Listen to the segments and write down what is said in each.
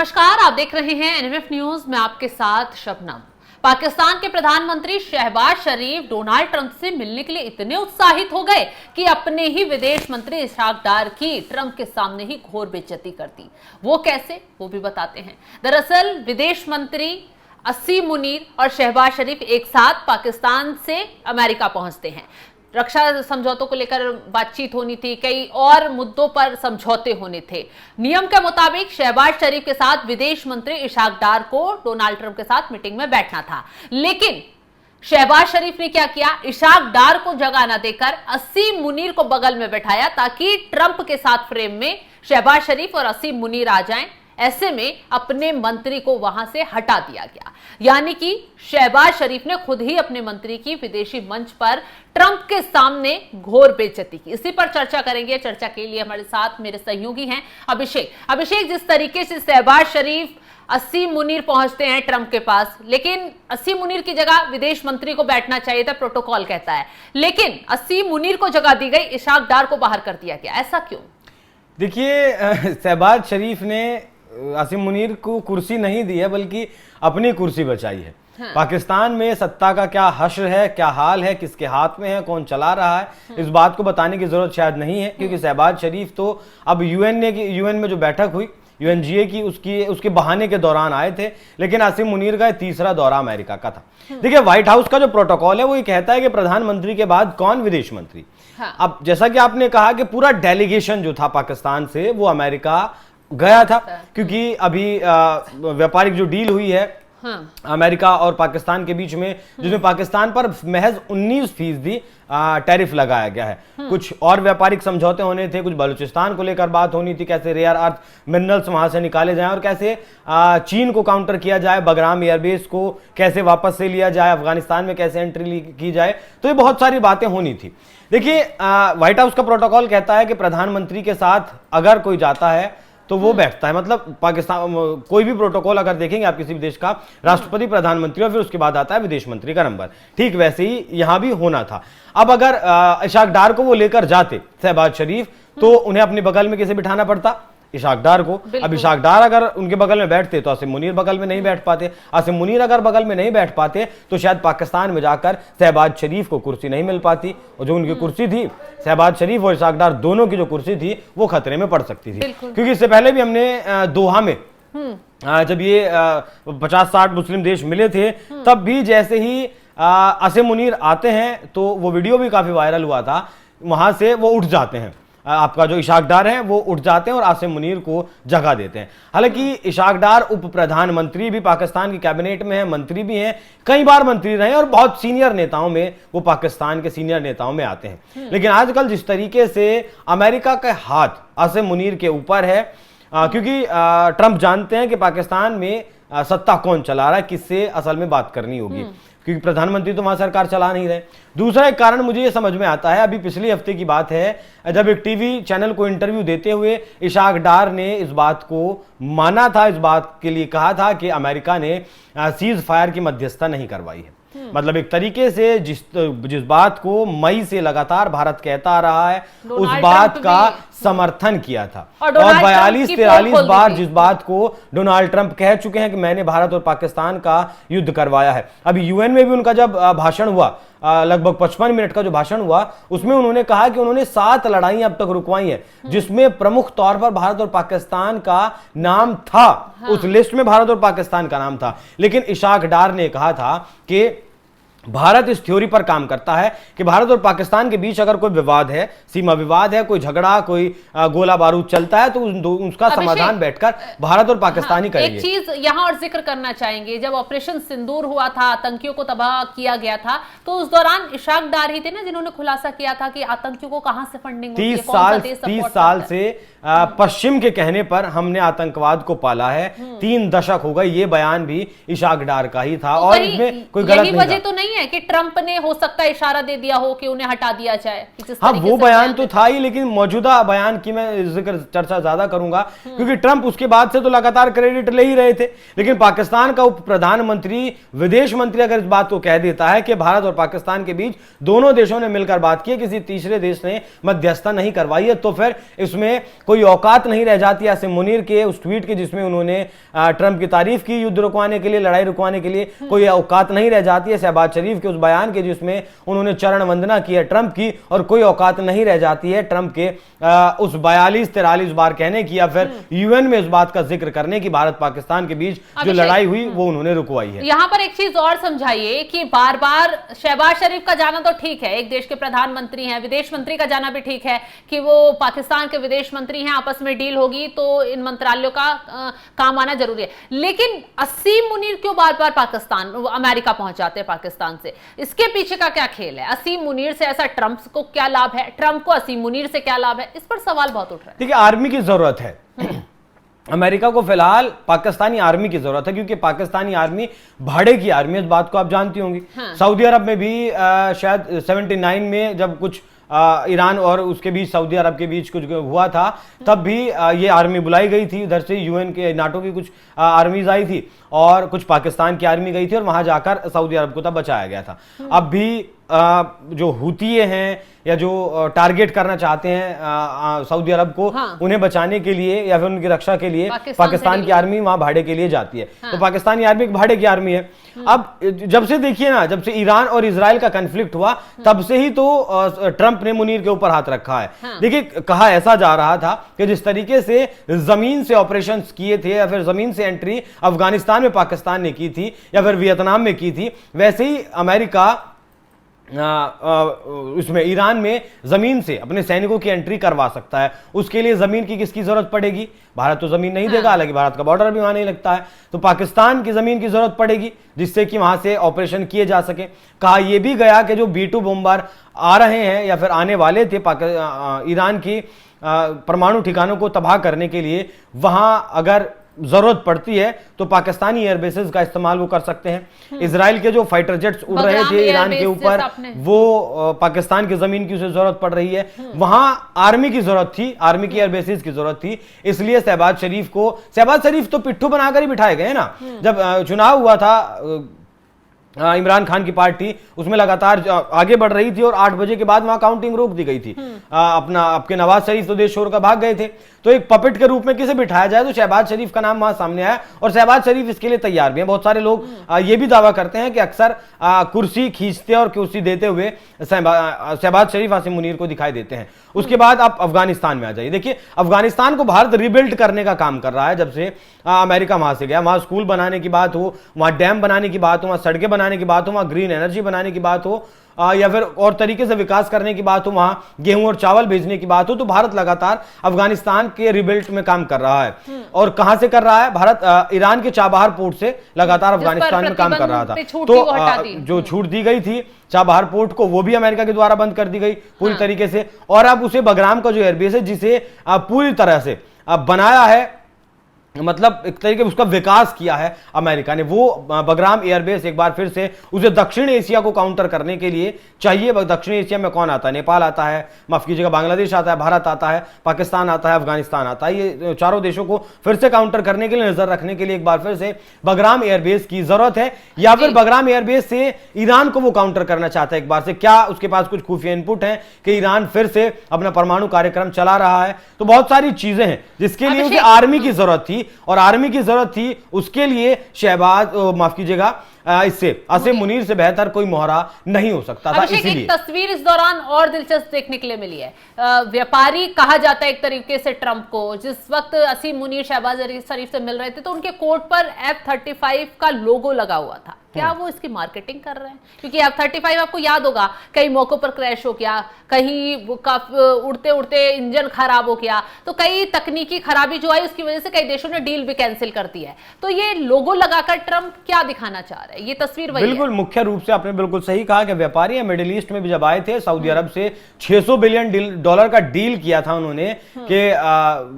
नमस्कार, आप देख रहे हैं एनएमएफ न्यूज में आपके साथ शबनम। पाकिस्तान के प्रधानमंत्री शहबाज शरीफ डोनाल्ड ट्रंप से मिलने के लिए इतने उत्साहित हो गए कि अपने ही विदेश मंत्री इशहाक डार की ट्रंप के सामने ही घोर बेइज्जती कर दी। वो कैसे, वो भी बताते हैं। दरअसल विदेश मंत्री असीम मुनीर और शहबाज शरीफ एक साथ पाकिस्तान से अमेरिका पहुंचते हैं। रक्षा समझौतों को लेकर बातचीत होनी थी, कई और मुद्दों पर समझौते होने थे। नियम के मुताबिक शहबाज शरीफ के साथ विदेश मंत्री इशहाक डार को डोनाल्ड ट्रंप के साथ मीटिंग में बैठना था, लेकिन शहबाज शरीफ ने क्या किया, इशहाक डार को जगह न देकर असीम मुनीर को बगल में बैठाया ताकि ट्रंप के साथ फ्रेम में शहबाज शरीफ और असीम मुनीर आ जाएं। ऐसे में अपने मंत्री को वहां से हटा दिया गया, यानी कि शहबाज शरीफ ने खुद ही अपने मंत्री की विदेशी मंच पर ट्रंप के सामने घोर बेइज्जती की। इसी पर चर्चा करेंगे। चर्चा के लिए हमारे साथ मेरे सहयोगी हैं अभिषेक, जिस तरीके से शहबाज शरीफ असीम मुनीर पहुंचते हैं ट्रंप के पास, लेकिन असीम मुनीर की जगह विदेश मंत्री को बैठना चाहिए था, प्रोटोकॉल कहता है, लेकिन असीम मुनीर को जगह दी गई, इशहाक डार को बाहर कर दिया गया, ऐसा क्यों? देखिए, शहबाज शरीफ ने असीम मुनीर को कुर्सी नहीं दी है, बल्कि अपनी कुर्सी बचाई है। हाँ। पाकिस्तान में सत्ता का क्या हश्र है, क्या हाल है, किसके हाथ में है, कौन चला रहा है, इस बात को बताने की जरूरत शायद नहीं है, क्योंकि शहबाज शरीफ तो अब यूएन में जो बैठक हुई UNGA की, उसके बहाने के दौरान आए थे, लेकिन असीम मुनीर का तीसरा दौरा अमेरिका का था। देखिए, व्हाइट हाउस का जो प्रोटोकॉल है वो ये कहता है कि प्रधानमंत्री के बाद कौन विदेश मंत्री। हाँ। अब जैसा कि आपने कहा कि पूरा डेलीगेशन जो था पाकिस्तान से वो अमेरिका गया था, क्योंकि अभी व्यापारिक जो डील हुई है अमेरिका और पाकिस्तान के बीच में, जिसमें पाकिस्तान पर महज 19% टैरिफ लगाया गया है। कुछ और व्यापारिक समझौते होने थे, कुछ बलूचिस्तान को लेकर बात होनी थी, कैसे रेयर अर्थ मिनरल्स वहां से निकाले जाएं और कैसे चीन को काउंटर किया जाए, बगराम एयरबेस को कैसे वापस से लिया जाए, अफगानिस्तान में कैसे एंट्री की जाए, तो ये बहुत सारी बातें होनी थी। देखिए, व्हाइट हाउस का प्रोटोकॉल कहता है कि प्रधानमंत्री के साथ अगर कोई जाता है तो वो बैठता है। मतलब पाकिस्तान कोई भी प्रोटोकॉल अगर देखेंगे आप किसी भी देश का, राष्ट्रपति, प्रधानमंत्री और फिर उसके बाद आता है विदेश मंत्री का नंबर। ठीक वैसे ही यहां भी होना था। अब अगर इशहाक डार को वो लेकर जाते शहबाज शरीफ, तो उन्हें अपने बगल में कैसे बिठाना पड़ता, इशहाक डार को। अब इशहाक डार अगर उनके बगल में बैठते तो असीम मुनीर बगल में नहीं बैठ पाते, असीम मुनीर अगर बगल में नहीं बैठ पाते तो शायद पाकिस्तान में जाकर शहबाज शरीफ को कुर्सी नहीं मिल पाती, और जो उनकी कुर्सी थी, शहबाज शरीफ और इशहाक डार दोनों की जो कुर्सी थी वो खतरे में पड़ सकती थी। क्योंकि इससे पहले भी हमने दोहा में जब ये 50-60 मुस्लिम देश मिले थे, तब भी जैसे ही असीम मुनीर आते हैं तो वो वीडियो भी काफी वायरल हुआ था, वहां से वो उठ जाते हैं, आपका जो इशहाक डार है वो उठ जाते हैं और असीम मुनीर को जगह देते हैं। हालांकि इशहाक डार उप प्रधानमंत्री भी पाकिस्तान की कैबिनेट में है, मंत्री भी हैं, कई बार मंत्री रहे और बहुत सीनियर नेताओं में, वो पाकिस्तान के सीनियर नेताओं में आते हैं। लेकिन आजकल जिस तरीके से अमेरिका का हाथ असीम मुनीर के ऊपर है, क्योंकि ट्रंप जानते हैं कि पाकिस्तान में सत्ता कौन चला रहा है, किससे असल में बात करनी होगी, क्योंकि प्रधानमंत्री तो वहां सरकार चला नहीं रहे। दूसरा एक कारण मुझे ये समझ में आता है, अभी पिछले हफ्ते की बात है, जब एक टीवी चैनल को इंटरव्यू देते हुए इशहाक डार ने इस बात को माना था, इस बात के लिए कहा था कि अमेरिका ने सीज फायर की मध्यस्थता नहीं करवाई है। मतलब एक तरीके से जिस बात को मई से लगातार भारत कहता आ रहा है, उस बात का समर्थन किया था, और 42-43 बार जिस बात को डोनाल्ड ट्रंप कह चुके हैं कि मैंने भारत और पाकिस्तान का युद्ध करवाया है। अभी यूएन में भी उनका जब भाषण हुआ, लगभग 55 मिनट का जो भाषण हुआ, उसमें उन्होंने कहा कि उन्होंने 7 लड़ाइयां अब तक रुकवाई हैं, जिसमें प्रमुख तौर पर भारत और पाकिस्तान का नाम था। उस लिस्ट में भारत और पाकिस्तान का नाम था, लेकिन इशहाक डार ने कहा था कि भारत इस थ्योरी पर काम करता है कि भारत और पाकिस्तान के बीच अगर कोई विवाद है, सीमा विवाद है, कोई झगड़ा, कोई गोला बारूद चलता है, तो उसका समाधान बैठकर भारत और पाकिस्तान ही करेंगे। एक चीज यहां और जिक्र करना चाहेंगे, जब ऑपरेशन सिंदूर हुआ था, आतंकियों को तबाह किया गया था, तो उस दौरान इशहाक डार ही थे ना जिन्होंने खुलासा किया था कि आतंकियों को कहां से फंडिंग होती है, 30 साल से पश्चिम के कहने पर हमने आतंकवाद को पाला है, 3 दशक हो गए, ये बयान भी इशहाक डार का ही था, और इसमें कोई गलत नहीं था। तो नहीं नहीं है कि ट्रंप ने हो सकता है इशारा दे दिया हो कि उन्हें हटा दिया जाए? हाँ, वो बयान तो था ही, लेकिन मौजूदा बयान की मैं जिक्र चर्चा ज्यादा करूंगा क्योंकि ट्रंप उसके बाद से तो लगातार क्रेडिट ले ही रहे थे। लेकिन पाकिस्तान का उप प्रधानमंत्री, विदेश मंत्री अगर इस बात को कह देता है कि भारत और पाकिस्तान के बीच दोनों देशों ने मिलकर बात की, किसी तीसरे देश ने मध्यस्थता नहीं करवाई है, तो फिर इसमें कोई औकात नहीं रह जाती आसिम मुनीर के उस ट्वीट की जिसमें उन्होंने ट्रंप की तारीफ की युद्ध रुकवाने के लिए, लड़ाई रुकवाने के लिए। कोई औकात नहीं रह जाती है शहबाज शरीफ के उस बयान के जिसमें उन्होंने चरण वंदना की है ट्रंप की, और कोई औकात नहीं रह जाती है ट्रंप के उस 42-43 बार कहने की या फिर यूएन में इस बात का जिक्र करने की भारत पाकिस्तान के बीच जो लड़ाई हुई वो उन्होंने रुकवाई है। यहां पर एक चीज और समझाइए कि बार बार शहबाज शरीफ का जाना तो ठीक है, एक देश के प्रधानमंत्री हैं, विदेश मंत्री का जाना भी ठीक है कि वो पाकिस्तान के विदेश मंत्री हैं, आपस में डील होगी तो इन मंत्रालयों का काम आना जरूरी है। लेकिन असीम मुनीर क्यों बार बार पाकिस्तान, अमेरिका पहुंच जाते हैं पाकिस्तान से? इसके पीछे का क्या खेल है? असीम मुनीर से ऐसा ट्रंप को क्या लाभ है, ट्रंप को असीम मुनीर से क्या लाभ है? इस पर सवाल बहुत उठ रहा है। देखिए, आर्मी की जरूरत है अमेरिका को, फिलहाल पाकिस्तानी आर्मी की जरूरत है क्योंकि पाकिस्तानी आर्मी भाड़े की आर्मी है, इस बात को आप जानती होंगी। हाँ। सऊदी अरब में भी शायद 79 में जब कुछ ईरान और उसके बीच, सऊदी अरब के बीच कुछ हुआ था, तब भी ये आर्मी बुलाई गई थी, उधर से यूएन के, नाटो की कुछ आर्मीज आई थी और कुछ पाकिस्तान की आर्मी गई थी और वहां जाकर सऊदी अरब को तब बचाया गया था। अब भी जो हुतीये हैं या जो टारगेट करना चाहते हैं सऊदी अरब को, हाँ। उन्हें बचाने के लिए या फिर उनकी रक्षा के लिए पाकिस्तान की आर्मी वहां भाड़े के लिए जाती है। हाँ। तो पाकिस्तानी आर्मी एक भाड़े की आर्मी है। अब जब से देखिए ना, जब से ईरान और इजराइल का कन्फ्लिक्ट हुआ तब से ही तो ट्रंप ने मुनीर के ऊपर हाथ रखा है। हाँ। देखिए, कहा ऐसा जा रहा था कि जिस तरीके से जमीन से ऑपरेशंस किए थे या फिर जमीन से एंट्री अफगानिस्तान में पाकिस्तान ने की थी या फिर वियतनाम में की थी, वैसे ही अमेरिका उसमें ईरान में जमीन से अपने सैनिकों की एंट्री करवा सकता है। उसके लिए जमीन की किसकी जरूरत पड़ेगी? भारत तो जमीन नहीं देगा, हालांकि भारत का बॉर्डर भी वहां नहीं लगता है, तो पाकिस्तान की जमीन की जरूरत पड़ेगी जिससे कि वहां से ऑपरेशन किए जा सके। कहा यह भी गया कि जो B-2 बम्बार आ रहे हैं या फिर आने वाले थे ईरान की परमाणु ठिकानों को तबाह करने के लिए, वहां अगर जरूरत पड़ती है तो पाकिस्तानी एयरबेसेस का इस्तेमाल वो कर सकते हैं। इजराइल के जो फाइटर जेट्स उड़ रहे थे ईरान के ऊपर, वो पाकिस्तान की जमीन की उसे जरूरत पड़ रही है, वहां आर्मी की जरूरत थी, आर्मी की एयरबेसेस की जरूरत थी। इसलिए शहबाज शरीफ तो पिट्ठू बनाकर ही बिठाए गए ना। जब चुनाव हुआ था, इमरान खान की पार्टी उसमें लगातार आगे बढ़ रही थी और 8 बजे के बाद वहां काउंटिंग रोक दी गई थी। आपके नवाज शरीफ तो देश छोड़ कर भाग गए थे, तो एक पपेट के रूप में किसे बिठाया जाए, तो शहबाज शरीफ का नाम वहां सामने आया और शहबाज शरीफ इसके लिए तैयार भी हैं। बहुत सारे लोग ये भी दावा करते हैं कि अक्सर कुर्सी खींचते और कुर्सी देते हुए शहबाज शरीफ आसिम मुनीर को दिखाई देते हैं। उसके बाद आप अफगानिस्तान में आ जाइए। देखिए, अफगानिस्तान को भारत रिबिल्ड करने का काम कर रहा है जब से अमेरिका वहां से गया। वहां स्कूल बनाने की बात हो, वहां डैम बनाने की बात हो, वहां सड़कें बनाने की बात हो, वहां ग्रीन एनर्जी बनाने की बात हो, या फिर और तरीके से विकास करने की बात हो, वहां गेहूं और चावल भेजने की बात हो, तो भारत लगातार अफगानिस्तान के रिबिल्ट में काम कर रहा है। और कहां से कर रहा है? भारत ईरान के चाबहार पोर्ट से लगातार अफगानिस्तान में काम कर रहा था। तो जो छूट दी गई थी चाबहार पोर्ट को, वो भी अमेरिका के द्वारा बंद कर दी गई पूरी तरीके से। और अब उसे बगराम का जो एयरबेस है, जिसे पूरी तरह से बनाया है, मतलब एक तरीके उसका विकास किया है अमेरिका ने, वो बगराम एयरबेस एक बार फिर से उसे दक्षिण एशिया को काउंटर करने के लिए चाहिए। दक्षिण एशिया में कौन आता है? नेपाल आता है, माफ कीजिएगा, बांग्लादेश आता है, भारत आता है, पाकिस्तान आता है, अफगानिस्तान आता है। ये चारों देशों को फिर से काउंटर करने के लिए, नजर रखने के लिए एक बार फिर से बगराम एयरबेस की जरूरत है। या फिर बगराम एयरबेस से ईरान को वो काउंटर करना चाहता है एक बार से। क्या उसके पास कुछ खुफिया इनपुट है कि ईरान फिर से अपना परमाणु कार्यक्रम चला रहा है? तो बहुत सारी चीजें हैं जिसके लिए उसे आर्मी की जरूरत थी, और आर्मी की जरूरत थी उसके लिए शहबाज, माफ कीजिएगा, इससे आसिम मुनीर से बेहतर कोई मोहरा नहीं हो सकता था। इसीलिए एक तस्वीर इस दौरान और दिलचस्प देखने के लिए मिली है। व्यापारी कहा जाता है एक तरीके से ट्रंप को। जिस वक्त असीम मुनीर शहबाज शरीफ से मिल रहे थे तो उनके कोट पर F-35 का लोगो लगा हुआ था। क्या वो इसकी मार्केटिंग कर रहे हैं? क्योंकि F-35 आपको याद होगा कई मौकों पर क्रैश हो गया, कहीं उड़ते उड़ते इंजन खराब हो गया, तो कई तकनीकी खराबी जो आई उसकी वजह से कई देशों ने डील भी कैंसिल कर दी है। तो ये लोगो लगाकर ट्रंप क्या दिखाना चाह रहे हैं? ये तस्वीर वही बिल्कुल है। मुख्य रूप से आपने बिल्कुल सही कहा कि व्यापारी मिडिल ईस्ट में भी जब आए थे, सऊदी अरब से $600 बिलियन का डील किया था उन्होंने कि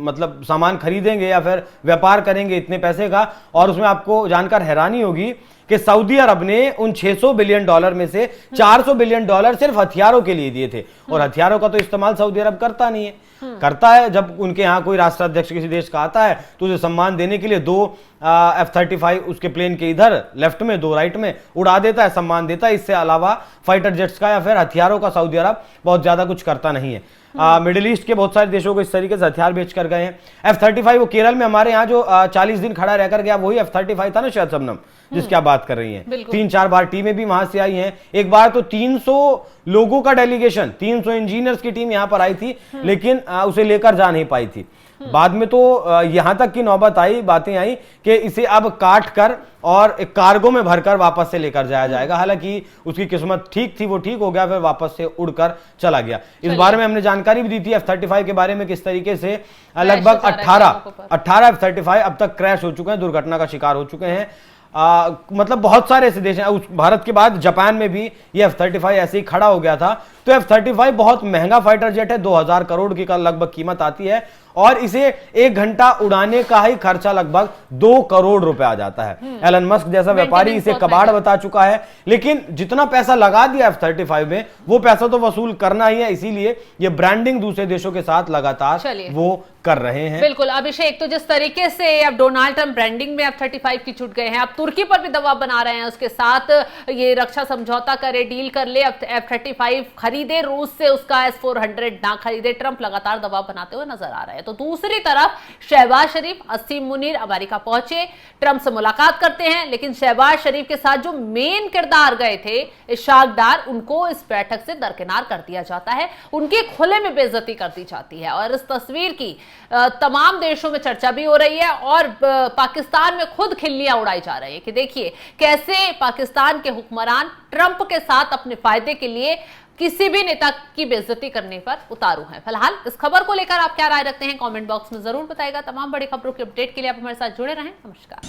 मतलब सामान खरीदेंगे या फिर व्यापार करेंगे इतने पैसे का। और उसमें आपको जानकर हैरानी होगी कि सऊदी अरब ने उन $600 बिलियन में से $400 बिलियन सिर्फ हथियारों के लिए दिए थे, और हथियारों का तो इस्तेमाल सऊदी अरब करता नहीं है। करता है जब उनके यहाँ कोई राष्ट्राध्यक्ष किसी देश का आता है तो उसे सम्मान देने के लिए 2 F-35 उसके प्लेन के इधर लेफ्ट में 2 राइट में उड़ा देता है, सम्मान देता है। इससे अलावा फाइटर जेट्स का या फिर हथियारों का सऊदी अरब बहुत ज्यादा कुछ करता नहीं है। मिडिल ईस्ट के बहुत सारे देशों को इस तरीके से हथियार बेच कर गए हैं। F-35 वो केरल में हमारे यहाँ जो 40 दिन खड़ा रहकर गया, वही F-35 था ना शायद शबनम, जिसकी आप बात कर रही हैं। 3-4 बार टीमें भी वहां से आई हैं। एक बार तो 300 लोगों का डेलीगेशन, 300 इंजीनियर्स की टीम यहां पर आई थी, लेकिन उसे लेकर जा नहीं पाई थी। बाद में तो यहां तक की नौबत आई, बातें आई कि इसे अब काट कर और एक कार्गो में भरकर वापस से लेकर जाया जाएगा। हालांकि उसकी किस्मत ठीक थी, वो ठीक हो गया, फिर वापस से उड़कर चला गया। इस बारे में हमने जानकारी भी दी थी F-35 के बारे में, किस तरीके से लगभग 18 F-35 अब तक क्रैश हो चुके हैं, दुर्घटना का शिकार हो चुके हैं। मतलब बहुत सारे ऐसे देश हैं, उस भारत के बाद जापान में भी ये F-35 ऐसे ही खड़ा हो गया था। तो F-35 बहुत महंगा फाइटर जेट है, 2000 करोड़ की लगभग कीमत आती है, और इसे 1 घंटा उड़ाने का ही खर्चा लगभग 2 करोड़ रुपए आ जाता है। एलन मस्क जैसा व्यापारी इसे कबाड़ बता चुका है, लेकिन जितना पैसा लगा दिया F-35 में, वो पैसा तो वसूल करना ही है, इसीलिए ये ब्रांडिंग दूसरे देशों के साथ लगातार वो कर रहे हैं। बिल्कुल अभिषेक, तो जिस तरीके से अब डोनाल्ड ट्रंप ब्रांडिंग में F-35 की छूट गए हैं, अब तुर्की पर भी दबाव बना रहे हैं, उसके साथ ये रक्षा समझौता करे, डील कर ले, F-35 खरीदे रूस से, उसका S-400 ना खरीदे। ट्रंप लगातार दबाव बनाते हुए नजर आ रहे हैं। तो दूसरी तरफ शहबाज शरीफ, असीम मुनीर अमेरिका पहुंचे, ट्रंप से मुलाकात करते हैं, लेकिन शहबाज शरीफ के साथ जो मेन किरदार गए थे इशाक डार, उनको इस बैठक से दरकिनार कर दिया जाता है, उनकी खुले में बेइज्जती कर दी जाती है। और इस तस्वीर की तमाम देशों में चर्चा भी हो रही है, और पाकिस्तान में खुद खिल्लियां उड़ाई जा रही है कि देखिए कैसे पाकिस्तान के हुक्मरान ट्रंप के साथ अपने फायदे के लिए किसी भी नेता की बेइज्जती करने पर उतारू हैं। फिलहाल इस खबर को लेकर आप क्या राय रखते हैं, कमेंट बॉक्स में जरूर बताइएगा। तमाम बड़ी खबरों के अपडेट के लिए आप हमारे साथ जुड़े रहें। नमस्कार।